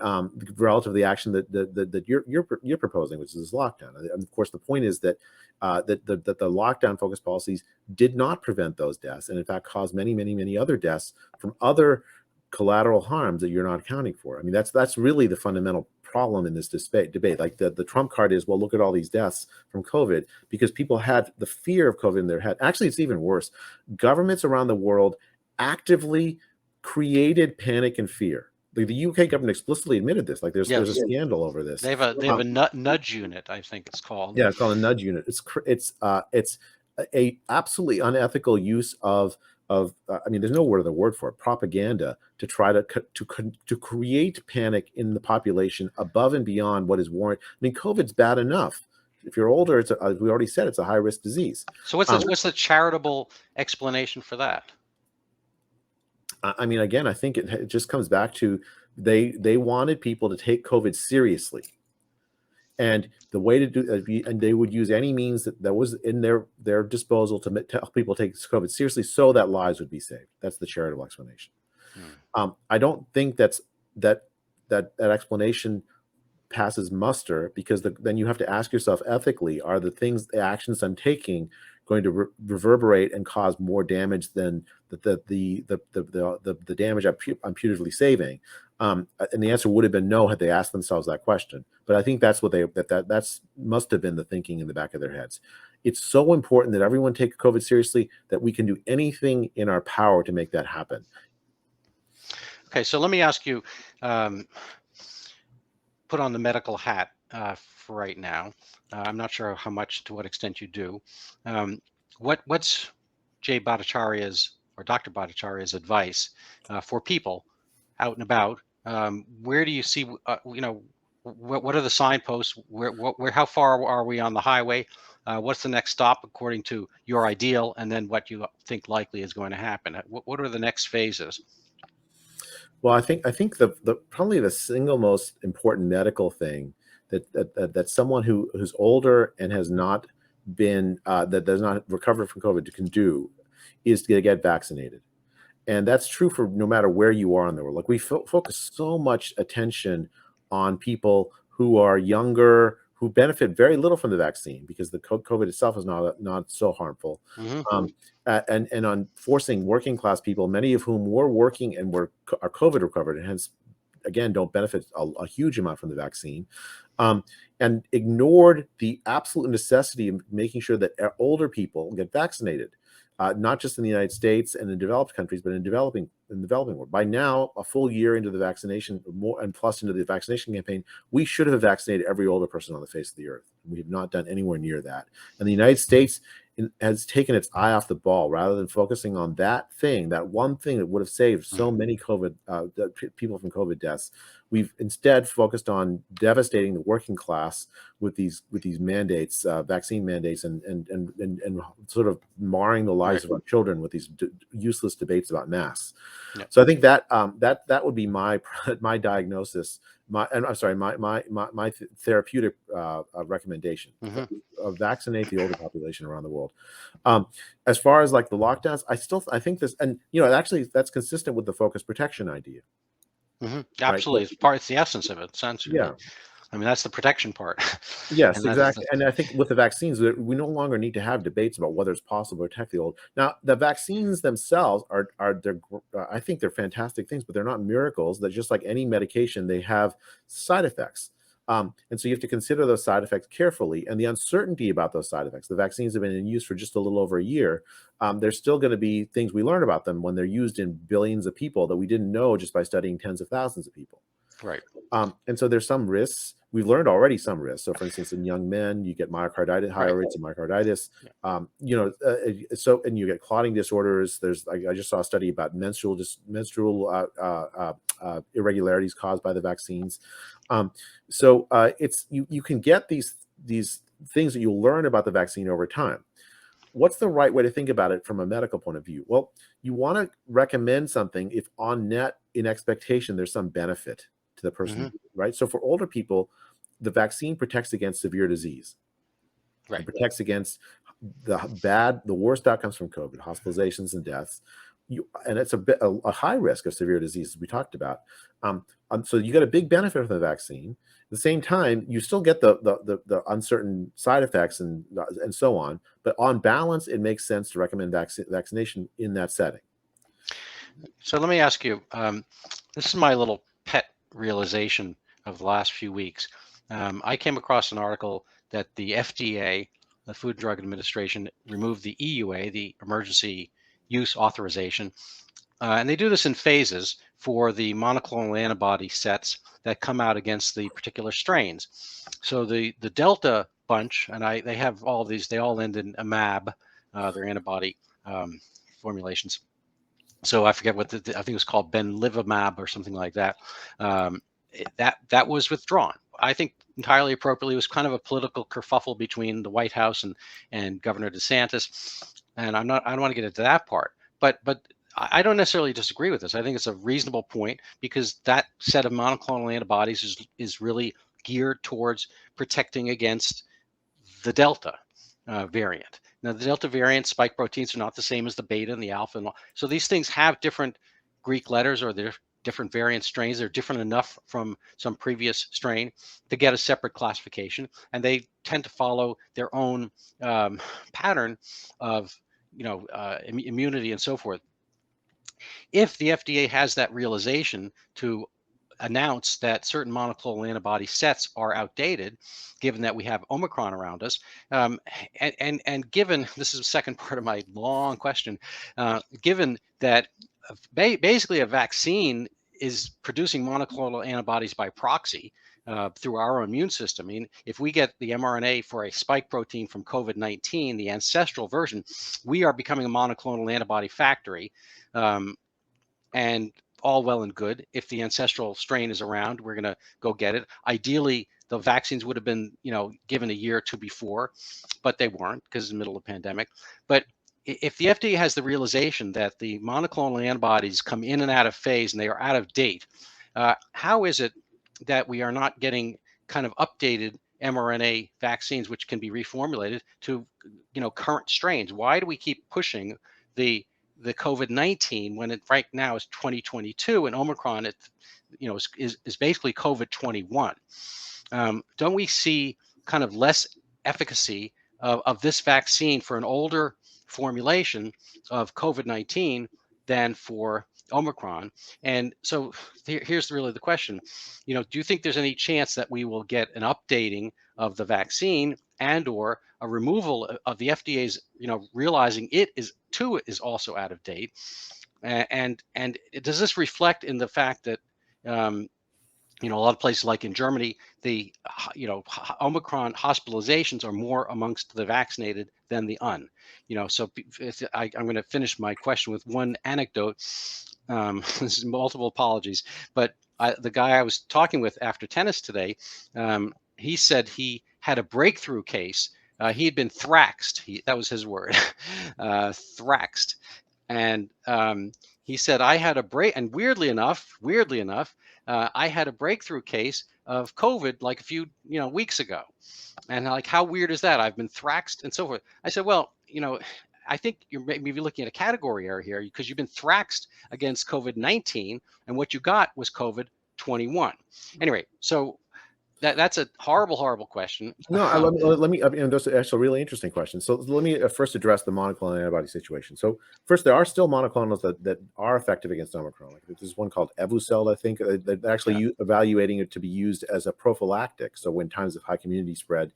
relative to the action that you're proposing, which is this lockdown. And of course, the point is that that the lockdown focused policies did not prevent those deaths, and in fact caused many other deaths from other collateral harms that you're not accounting for. I mean, that's really the fundamental problem in this debate. Like the trump card is, well, look at all these deaths from COVID, because people had the fear of COVID in their head. Actually, it's even worse. Governments around the world actively created panic and fear. The UK government explicitly admitted this. Like there's a scandal over this. They have a nudge unit, I think it's called. Yeah, it's called a nudge unit. It's a absolutely unethical use of I mean, there's no other word for it, propaganda, to try to create panic in the population above and beyond what is warranted. I mean, COVID's bad enough. If you're older, as we already said, it's a high risk disease. So what's the charitable explanation for that? I mean, again, I think it just comes back to they wanted people to take COVID seriously. And the way to do, and they would use any means that was in their disposal to help people take COVID seriously, so that lives would be saved. That's the charitable explanation. I don't think that explanation passes muster, because then you have to ask yourself ethically: are the actions I'm taking going to reverberate and cause more damage than the damage I'm putatively saving? And the answer would have been no had they asked themselves that question. But I think that's what that's must have been the thinking in the back of their heads. It's so important that everyone take COVID seriously that we can do anything in our power to make that happen. Okay, so let me ask you, put on the medical hat for right now. I'm not sure how much, to what extent you do. What's Jay Bhattacharya's or Dr. Bhattacharya's advice for people out and about? Where do you see, what are the signposts? How far are we on the highway? What's the next stop according to your ideal, and then what you think likely is going to happen? What are the next phases? Well, I think the probably the single most important medical thing that someone who's older and has not been that does not recover from COVID can do is to get vaccinated. And that's true for no matter where you are in the world. Like we focus so much attention on people who are younger, who benefit very little from the vaccine because the COVID itself is not so harmful, Hmm. and on forcing working class people, many of whom were working and are COVID recovered, and hence again don't benefit a huge amount from the vaccine, um, and ignored the absolute necessity of making sure that older people get vaccinated, not just in the United States and in developed countries, but in the developing world. By now, a full year into the vaccination, more and plus into the vaccination campaign, we should have vaccinated every older person on the face of the earth. We have not done anywhere near that. And the United States has taken its eye off the ball rather than focusing on that one thing that would have saved so many COVID people from COVID deaths. We've instead focused on devastating the working class with these mandates, vaccine mandates, and sort of marring the lives of our children with these useless debates about masks. Yeah. So I think that that would be my my diagnosis. My therapeutic recommendation: vaccinate the older population around the world. As far as like the lockdowns, I think this, and actually that's consistent with the focus protection idea. Right. Absolutely, it's the essence of it, essentially. Yeah. I mean, that's the protection part. Yes, And that's exactly. And I think with the vaccines, we no longer need to have debates about whether it's possible to protect the old. Now, the vaccines themselves I think they're fantastic things, but they're not miracles. They're just like any medication; they have side effects, and so you have to consider those side effects carefully and the uncertainty about those side effects. The vaccines have been in use for just a little over a year. There's still going to be things we learn about them when they're used in billions of people that we didn't know just by studying tens of thousands of people. right. And so there's some risks. We've learned already some risks. So, for instance, in young men, you get myocarditis, higher rates of myocarditis. So and you get clotting disorders. I just saw a study about menstrual irregularities caused by the vaccines. It's you can get these things that you'll learn about the vaccine over time. What's the right way to think about it from a medical point of view? Well, you want to recommend something if on net in expectation there's some benefit to the person, right? So for older people, the vaccine protects against severe disease. Right. It protects against the worst outcomes from COVID, hospitalizations and deaths. And it's a high risk of severe disease, as we talked about. So you get a big benefit from the vaccine. At the same time, you still get the uncertain side effects and so on. But on balance, it makes sense to recommend vaccination in that setting. So let me ask you, this is my little pet realization of the last few weeks. I came across an article that the FDA, the Food and Drug Administration, removed the EUA, the emergency use authorization. And they do this in phases for the monoclonal antibody sets that come out against the particular strains. So the Delta bunch, and they have all these, they all end in a mAb, their antibody formulations. So I forget what I think it was called benlivimab or something like that. That was withdrawn. I think entirely appropriately. It was kind of a political kerfuffle between the White House and Governor DeSantis. And I don't want to get into that part, but I don't necessarily disagree with this. I think it's a reasonable point because that set of monoclonal antibodies is really geared towards protecting against the Delta variant. Now, the Delta variant spike proteins are not the same as the beta and the alpha. So these things have different Greek letters, or they're different variant strains. They're different enough from some previous strain to get a separate classification. And they tend to follow their own pattern of immunity and so forth. If the FDA has that realization to announce that certain monoclonal antibody sets are outdated, given that we have Omicron around us, and given, this is the second part of my long question, given that basically a vaccine is producing monoclonal antibodies by proxy through our immune system. I mean, if we get the mRNA for a spike protein from COVID-19, the ancestral version, we are becoming a monoclonal antibody factory. And all well and good. If the ancestral strain is around, we're going to go get it. Ideally, the vaccines would have been, given a year or two before, but they weren't because it's the middle of the pandemic. But if the FDA has the realization that the monoclonal antibodies come in and out of phase and they are out of date, how is it that we are not getting kind of updated mRNA vaccines, which can be reformulated to, current strains? Why do we keep pushing the COVID-19 when it right now is 2022 and Omicron, is basically COVID-21? Don't we see kind of less efficacy of this vaccine for an older formulation of COVID-19 than for Omicron? And so here's really the question. Do you think there's any chance that we will get an updating of the vaccine and or a removal of the FDA's, realizing it is also out of date? And does this reflect in the fact that, a lot of places like in Germany, the, Omicron hospitalizations are more amongst the vaccinated than the so I'm going to finish my question with one anecdote. This is multiple apologies, but the guy I was talking with after tennis today, he said he had a breakthrough case. He had been thraxed. That was his word, thraxed. And he said, I had a break, and weirdly enough, I had a breakthrough case of COVID like a few, weeks ago. And like, how weird is that? I've been thraxed and so forth. I said, well, I think you're maybe looking at a category error here because you've been thraxed against COVID-19 and what you got was COVID-21. Anyway, so that's a horrible question. No, let me. Those are actually really interesting questions. So let me first address the monoclonal antibody situation. So first, there are still monoclonals that are effective against Omicron. Like there's one called Evucel, I think. They're actually evaluating it to be used as a prophylactic. So when times of high community spread,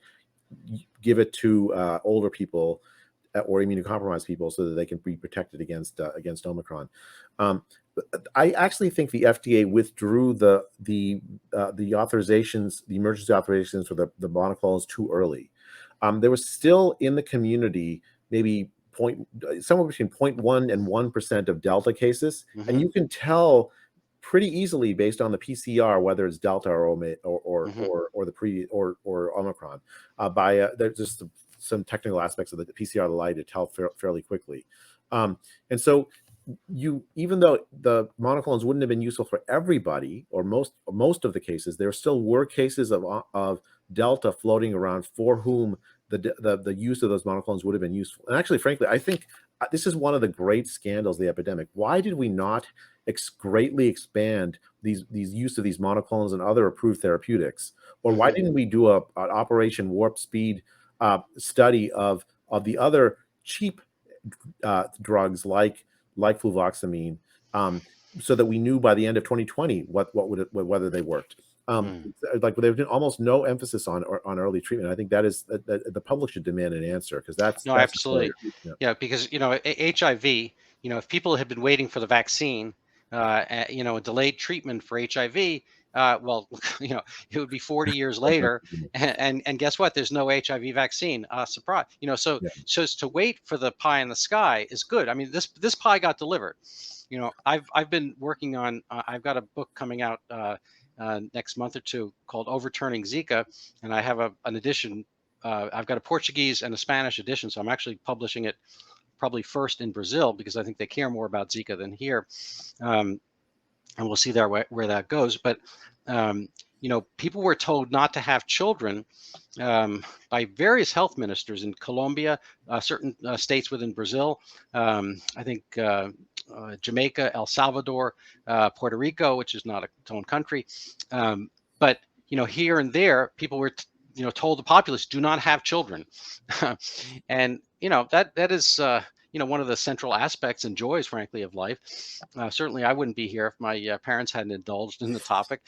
give it to older people or immunocompromised people so that they can be protected against Omicron. I actually think the FDA withdrew the authorizations, the emergency authorizations for the monoclonals too early. There was still in the community maybe somewhere between 0.1 and 1% of Delta cases, and you can tell pretty easily based on the PCR whether it's Delta or Omicron. There's just some technical aspects of the PCR allow to tell fairly quickly, and so. Even though the monoclonals wouldn't have been useful for everybody or most of the cases, there still were cases of Delta floating around for whom the use of those monoclonals would have been useful. And actually, frankly, I think this is one of the great scandals of the epidemic. Why did we not greatly expand these use of these monoclonals and other approved therapeutics? Or why didn't we do an Operation Warp Speed study of the other cheap drugs like fluvoxamine, so that we knew by the end of 2020 whether they worked. Like there's been almost no emphasis on early treatment. I think that is the public should demand an answer because that's absolutely. Yeah, because HIV, if people had been waiting for the vaccine, a delayed treatment for HIV, well, it would be 40 years later, and guess what? There's no HIV vaccine. Surprise! So to wait for the pie in the sky is good. I mean, this pie got delivered. I've been working on. I've got a book coming out next month or two called Overturning Zika, and I have an edition. I've got a Portuguese and a Spanish edition, so I'm actually publishing it probably first in Brazil because I think they care more about Zika than here. And we'll see where that goes. But, people were told not to have children by various health ministers in Colombia, certain states within Brazil, I think Jamaica, El Salvador, Puerto Rico, which is not its own country. But, here and there, people were, told the populace, do not have children. And, that is... one of the central aspects and joys, frankly, of life. Certainly, I wouldn't be here if my parents hadn't indulged in the topic,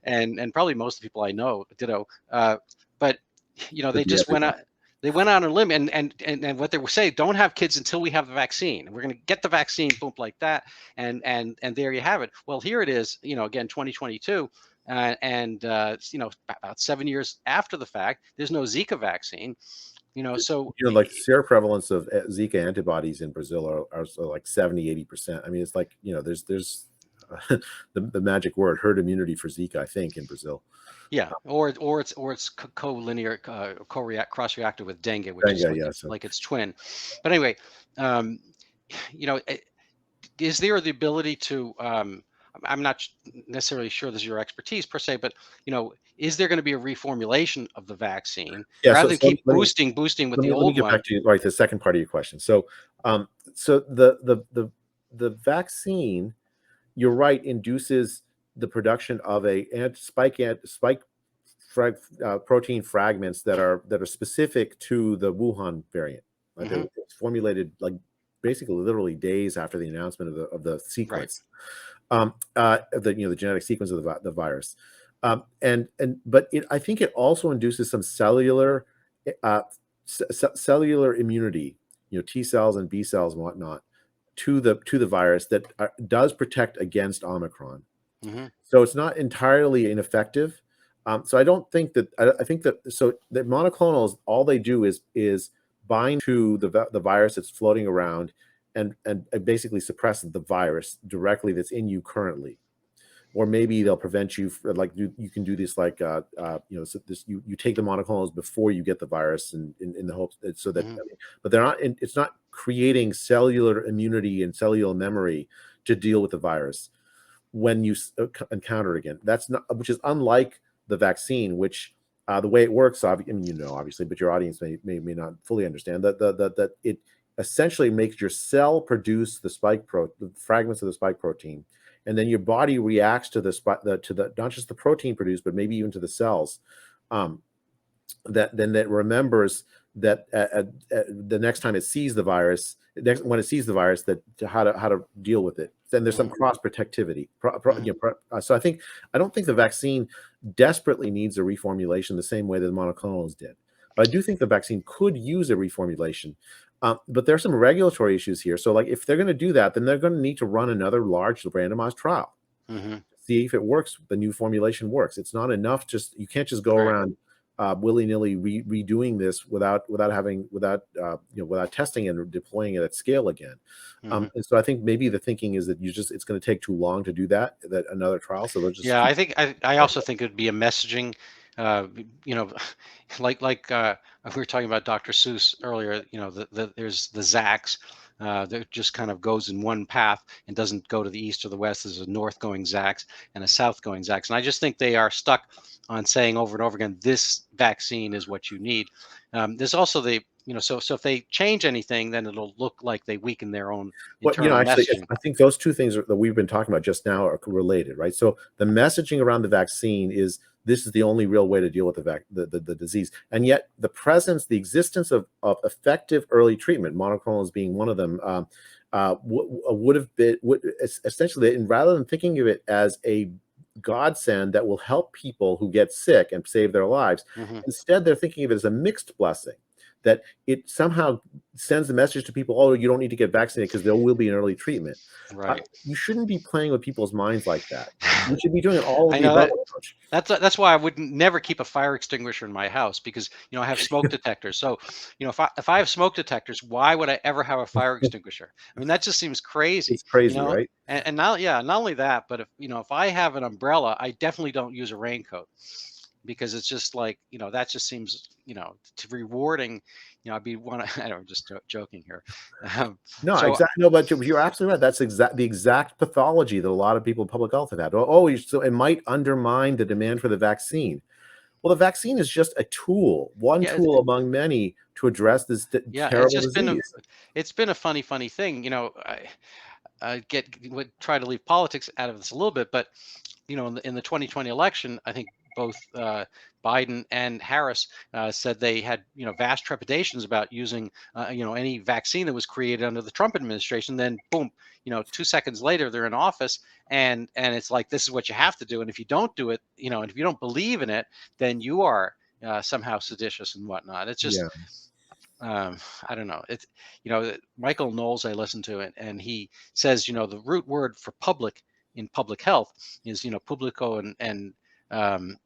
and probably most of the people I know ditto. But they just went out. They went out on a limb, and what they were saying, don't have kids until we have the vaccine. We're going to get the vaccine, boom, like that, and there you have it. Well, here it is, again, 2022, about 7 years after the fact, there's no Zika vaccine. So like seroprevalence of Zika antibodies in Brazil are like 70-80%. I mean, it's like, there's the magic word, herd immunity for Zika, I think, in Brazil. Yeah, or it's co-linear, cross-reactive with dengue, which is like its twin. But anyway, is there the ability to? I'm not necessarily sure this is your expertise per se, but is there going to be a reformulation of the vaccine rather than keep boosting with the old one? Let me get back to the second part of your question. So, the vaccine, you're right, induces the production of spike protein fragments that are specific to the Wuhan variant. Right? Mm-hmm. It's formulated like basically literally days after the announcement of the sequence, the genetic sequence of the virus, but I think it also induces some cellular immunity, T cells and B cells and whatnot, to the virus that does protect against Omicron. Mm-hmm. So it's not entirely ineffective. So I don't think that. I think that so the monoclonals, all they do is bind to the virus that's floating around, and basically suppress the virus directly that's in you currently, or maybe they'll prevent you like you can do this like you take the monoclonals before you get the virus, and in the hopes that so that, but they're not. It's not creating cellular immunity and cellular memory to deal with the virus when you encounter it again. That's not, which is unlike the vaccine, which the way it works, obviously, but your audience may not fully understand that it essentially makes your cell produce the fragments of the spike protein, and then your body reacts to the not just the protein produced, but maybe even to the cells. That remembers that the next time it sees the virus, when it sees the virus, that how to deal with it. Then there's some cross protectivity. So I don't think the vaccine desperately needs a reformulation the same way that the monoclonals did. But I do think the vaccine could use a reformulation. But there are some regulatory issues here. So like if they're going to do that, then they're going to need to run another large randomized trial. Mm-hmm. See if it works. The new formulation works. It's not enough. You can't just go around willy-nilly redoing this without testing and deploying it at scale again. Mm-hmm. And so I think maybe the thinking is that it's going to take too long to do that another trial. So they'll just I also think it would be a messaging. Like we were talking about Dr. Seuss earlier. There's the Zacks. That just kind of goes in one path and doesn't go to the east or the west. There's a north going Zacks and a south going Zacks. And I just think they are stuck on saying over and over again, this vaccine is what you need. There's also so if they change anything, then it'll look like they weaken their own internal messaging. I think those two things that we've been talking about just now are related, right? So the messaging around the vaccine is this is the only real way to deal with the disease. And yet the existence of effective early treatment, monoclonals being one of them, would essentially, and rather than thinking of it as a godsend that will help people who get sick and save their lives, instead they're thinking of it as a mixed blessing, that it somehow sends the message to people, oh, you don't need to get vaccinated because there will be an early treatment. Right. You shouldn't be playing with people's minds like that. You should be doing it all of the above approach. That's why I would never keep a fire extinguisher in my house, because I have smoke detectors. So if I have smoke detectors, why would I ever have a fire extinguisher? I mean, that just seems crazy. It's crazy, right? And now, not only that, but if I have an umbrella, I definitely don't use a raincoat, because it's just like, that just seems, rewarding. I'd be just joking here. Exactly. No, but you're absolutely right. That's the exact pathology that a lot of people in public health have had. So it might undermine the demand for the vaccine. Well, the vaccine is just a tool, tool among many to address this terrible disease. It's been a funny thing. I would try to leave politics out of this a little bit, but in the 2020 election, I think both Biden and Harris said they had vast trepidations about using any vaccine that was created under the Trump administration. Then boom, 2 seconds later they're in office, and it's like, this is what you have to do, and if you don't do it, and if you don't believe in it, then you are somehow seditious and whatnot. It's just I don't know. It's, Michael Knowles I listen to it, and he says, the root word for public in public health is, publico, and um,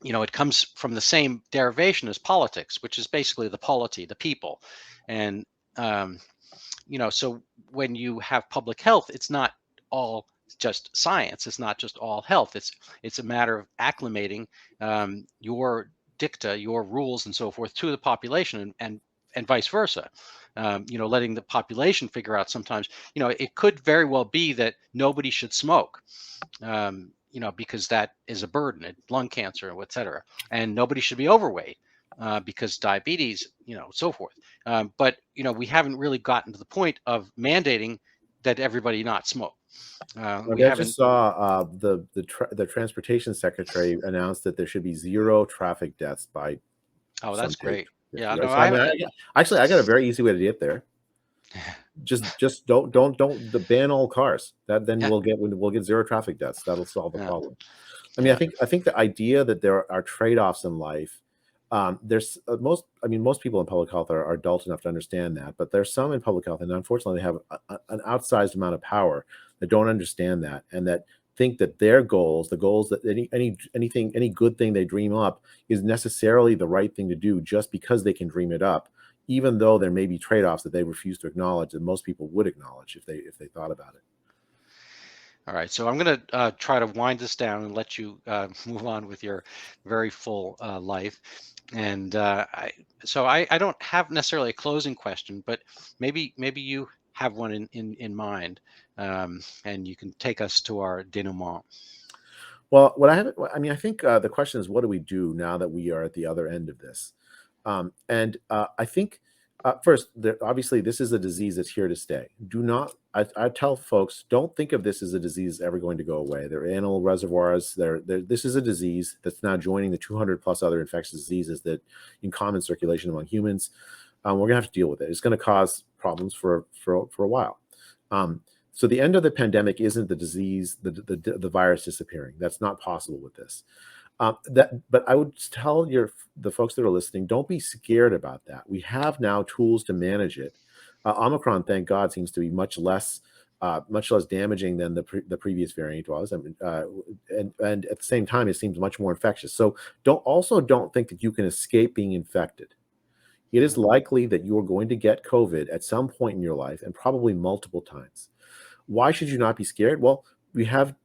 it comes from the same derivation as politics, which is basically the polity, the people. And, um, so when you have public health, it's not all just science. It's not just all health. It's a matter of acclimating your dicta, your rules, and so forth to the population, and vice versa. Letting the population figure out sometimes. It could very well be that nobody should smoke. Because that is a burden, lung cancer, et cetera. And nobody should be overweight because diabetes, so forth. But we haven't really gotten to the point of mandating that everybody not smoke. We I haven't. just saw the transportation secretary announced that there should be 0 traffic deaths by Oh, some that's date. great. Yeah, no, So, I mean, actually, I got a very easy way to get there. Just don't ban all cars. Then yeah, we'll get 0 traffic deaths. That'll solve the yeah, problem. I mean, yeah. I think the idea that there are trade-offs in life. There's most people in public health are adult enough to understand that, but there's some in public health, and unfortunately, they have an outsized amount of power that don't understand that, and that think that their goals, the goals that any good thing they dream up, is necessarily the right thing to do just because they can dream it up, even though there may be trade-offs that they refuse to acknowledge that most people would acknowledge if they thought about it. All right, so I'm going to try to wind this down and let you move on with your very full life. And I don't have necessarily a closing question, but maybe you have one in mind, and you can take us to our denouement. Well, I think the question is, what do we do now that we are at the other end of this? I think first, obviously, this is a disease that's here to stay. I tell folks, don't think of this as a disease that's ever going to go away. There are animal reservoirs. This is a disease that's now joining the 200 plus other infectious diseases that in common circulation among humans. We're going to have to deal with it. It's going to cause problems for a while. So the end of the pandemic isn't the disease, the virus disappearing. That's not possible with this. But I would tell the folks that are listening, don't be scared about that. We have now tools to manage it. Omicron, thank God, seems to be much less damaging than the previous variant was. I mean, and at the same time, it seems much more infectious. So don't think that you can escape being infected. It is likely that you are going to get COVID at some point in your life, and probably multiple times. Why should you not be scared? Well, we have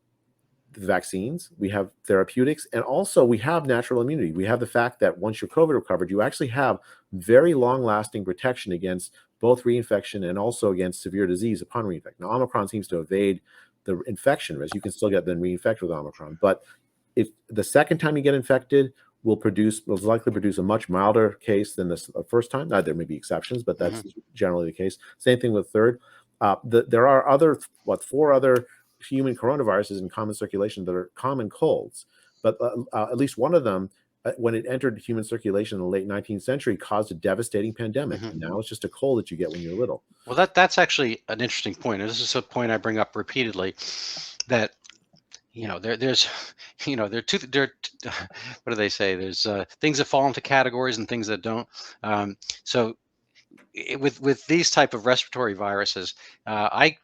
the vaccines, we have therapeutics, and also we have natural immunity. We have the fact that once you're COVID recovered, you actually have very long-lasting protection against both reinfection and also against severe disease upon reinfection. Now, Omicron seems to evade the infection risk. You can still get then reinfected with Omicron, but if the second time you get infected will likely produce a much milder case than the first time. There may be exceptions, but that's generally the case. Same thing with third. There are 4 other human coronaviruses in common circulation that are common colds, but at least one of them, when it entered human circulation in the late 19th century, caused a devastating pandemic. And now it's just a cold that you get when you're little. Well, that's actually an interesting point. And this is a point I bring up repeatedly, that there's what do they say? There's things that fall into categories and things that don't. So with these type of respiratory viruses, I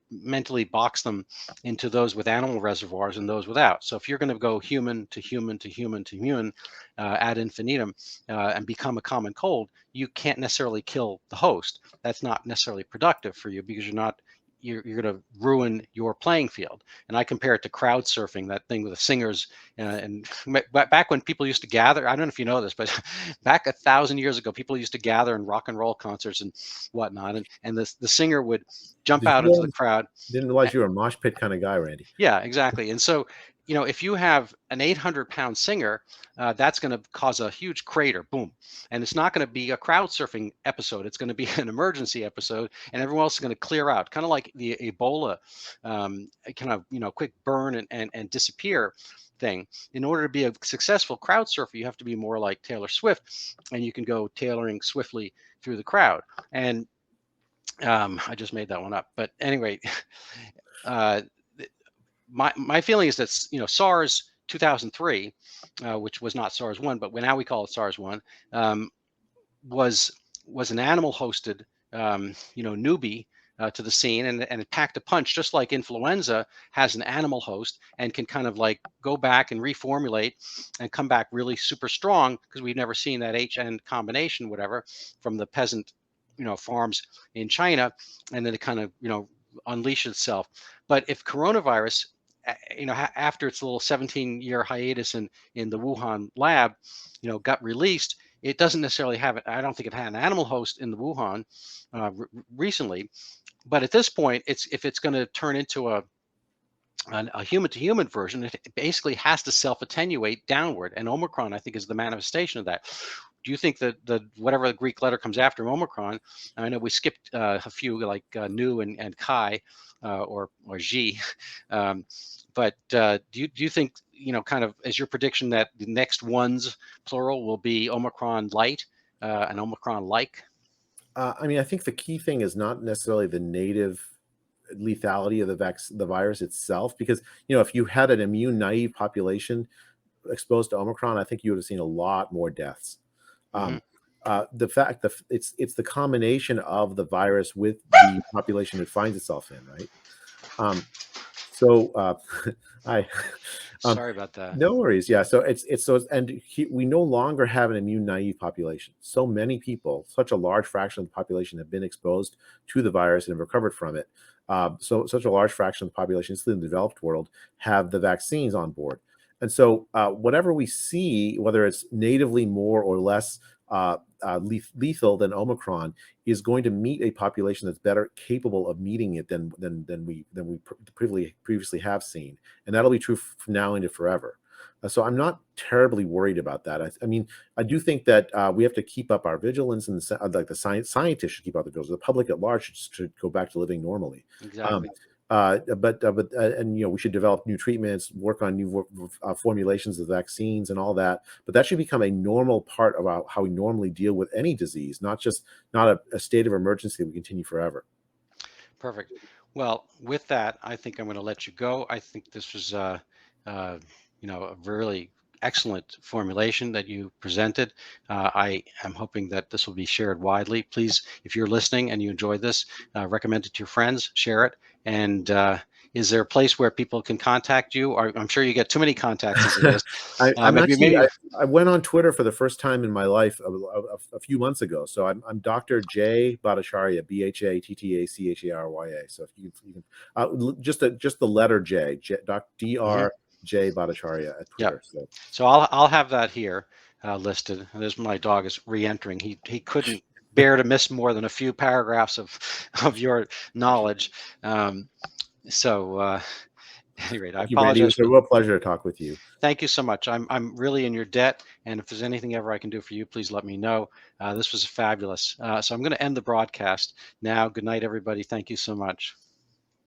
mentally box them into those with animal reservoirs and those without. So if you're going to go human to human to human to human ad infinitum and become a common cold, you can't necessarily kill the host. That's not necessarily productive for you, because you're going to ruin your playing field. And I compare it to crowd surfing, that thing with the singers. And back when people used to gather, I don't know if you know this, but back 1,000 years ago, people used to gather in rock and roll concerts and whatnot. And the singer would jump out into the crowd. Didn't realize you were a mosh pit kind of guy, Randy. Yeah, exactly. And so, if you have an 800-pound singer, that's going to cause a huge crater, boom. And it's not going to be a crowd surfing episode. It's going to be an emergency episode, and everyone else is going to clear out, kind of like the Ebola, kind of, quick burn and disappear thing. In order to be a successful crowd surfer, you have to be more like Taylor Swift, and you can go tailoring swiftly through the crowd. And I just made that one up. But anyway, my feeling is that SARS 2003, which was not SARS 1, but now we call it SARS 1, was was an animal-hosted, newbie to the scene, and it packed a punch, just like influenza has an animal host and can kind of like go back and reformulate and come back really super strong, because we've never seen that HN combination, whatever, from the peasant, farms in China, and then it kind of, unleash itself. But if coronavirus, after its little 17-year hiatus in the Wuhan lab, got released, it doesn't necessarily have it. I don't think it had an animal host in the Wuhan recently, but at this point, if it's going to turn into a human-to-human version, it basically has to self-attenuate downward, and Omicron, I think, is the manifestation of that. Do you think that whatever the Greek letter comes after Omicron? I know we skipped a few, like Nu and Chi, or Xi, but do you think, kind of as your prediction, that the next ones, plural, will be Omicron light and Omicron like? I mean, I think the key thing is not necessarily the native lethality of the virus itself, because if you had an immune naive population exposed to Omicron, I think you would have seen a lot more deaths. The fact that it's the combination of the virus with the population it finds itself in, right? I Sorry about that. no worries. Yeah. So we no longer have an immune naive population. So many people, such a large fraction of the population, have been exposed to the virus and have recovered from it. So such a large fraction of the population, especially in the developed world, have the vaccines on board. And so whatever we see, whether it's natively more or less lethal than Omicron, is going to meet a population that's better capable of meeting it than we previously have seen, and that'll be true from now into forever. So I'm not terribly worried about that. I mean, I do think that we have to keep up our vigilance, and like the scientists should keep up the vigilance. The public at large should go back to living normally. Exactly. We should develop new treatments, work on new formulations of vaccines and all that. But that should become a normal part of how we normally deal with any disease, not a state of emergency that we continue forever. Perfect. Well, with that, I think I'm going to let you go. I think this was, a really excellent formulation that you presented. I am hoping that this will be shared widely. Please, if you're listening and you enjoyed this, recommend it to your friends, share it. And is there a place where people can contact you? Or I'm sure you get too many contacts as it is. I went on Twitter for the first time in my life a few months ago. So I'm Dr. Jay Bhattacharya, Bhattacharya. So if you can just the letter J, Dr. Jay Bhattacharya at Twitter. Yep. So I'll have that here listed. There's my dog is re-entering. He couldn't bear to miss more than a few paragraphs of your knowledge. At any rate, I apologize. It's a real pleasure to talk with you. Thank you so much. I'm really in your debt, and if there's anything ever I can do for you, please let me know. This was fabulous. So I'm going to end the broadcast now. Good night, everybody. Thank you so much.